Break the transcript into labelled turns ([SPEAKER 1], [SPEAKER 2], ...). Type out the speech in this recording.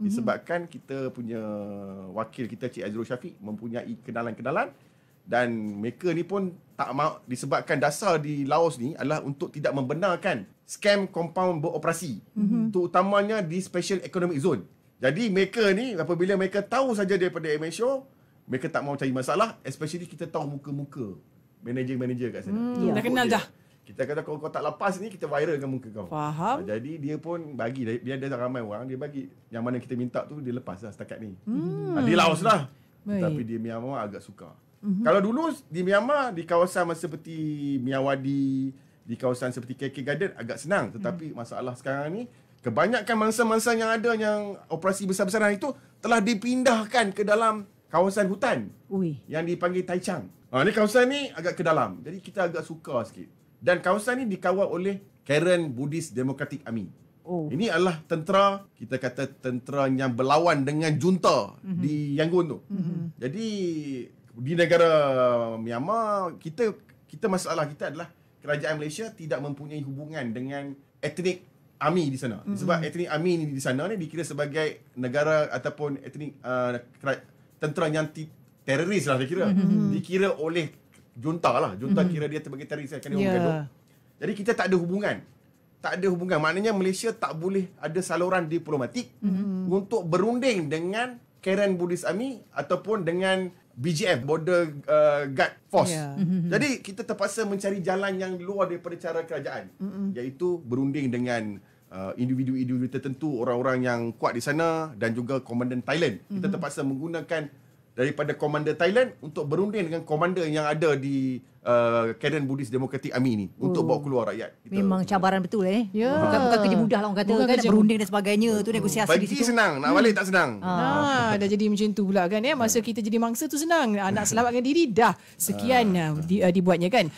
[SPEAKER 1] disebabkan kita punya wakil kita Cik Azrul Syafiq mempunyai kenalan-kenalan, dan mereka ni pun tak mau, disebabkan dasar di Laos ni adalah untuk tidak membenarkan skam kompaun beroperasi, terutamanya di Special Economic Zone. Jadi mereka ni apabila mereka tahu saja daripada MSO, mereka tak mau cari masalah, especially kita tahu muka-muka manager-manager kat sana.
[SPEAKER 2] Dah kenal dah.
[SPEAKER 1] Kita kata kalau kau tak lepas ni, kita viralkan muka kau.
[SPEAKER 2] Faham.
[SPEAKER 1] Jadi dia pun bagi, dia ada ramai orang, dia bagi yang mana kita minta tu dia lepas lah setakat ni. Di Laos lah.
[SPEAKER 2] Baik.
[SPEAKER 1] Tapi di Myanmar agak sukar. Kalau dulu di Myanmar, di kawasan seperti Miyawadi, di kawasan seperti KK Garden agak senang. Tetapi masalah sekarang ni, kebanyakan mangsa-mangsa yang ada yang operasi besar-besaran itu telah dipindahkan ke dalam kawasan hutan yang dipanggil Taichung. Ni kawasan ni agak ke dalam. Jadi kita agak sukar sikit. Dan kawasan ni dikawal oleh Karen Buddhist Democratic Army. Ini adalah tentera, kita kata tentera yang berlawan dengan junta di Yangon tu. Jadi di negara Myanmar, kita masalah kita adalah kerajaan Malaysia tidak mempunyai hubungan dengan etnik army di sana. Sebab etnik army ni di sana ni dikira sebagai negara ataupun etnik tentera yang teroris lah dikira. Dikira oleh junta lah. Junta kira dia sebagai teroris kan orang gaduh. Jadi kita tak ada hubungan. Tak ada hubungan. Maknanya Malaysia tak boleh ada saluran diplomatik untuk berunding dengan Karen Buddhist Army ataupun dengan BGF, Border Guard Force. Jadi kita terpaksa mencari jalan yang luar daripada cara kerajaan, iaitu berunding dengan individu-individu tertentu, orang-orang yang kuat di sana dan juga komandan Thailand. Kita terpaksa menggunakan daripada komander Thailand untuk berunding dengan komander yang ada di Karen Buddhist Democratic Army ni untuk bawa keluar rakyat.
[SPEAKER 3] Memang cabaran betul bukan kerja mudah lah orang kata kan, berunding dan sebagainya tu, negosiasi
[SPEAKER 1] bagi
[SPEAKER 3] di situ.
[SPEAKER 1] senang, nak balik tak senang.
[SPEAKER 2] Dah jadi macam tu pula kan. Masa kita jadi mangsa tu senang, nak selamatkan diri dah sekian dibuatnya kan.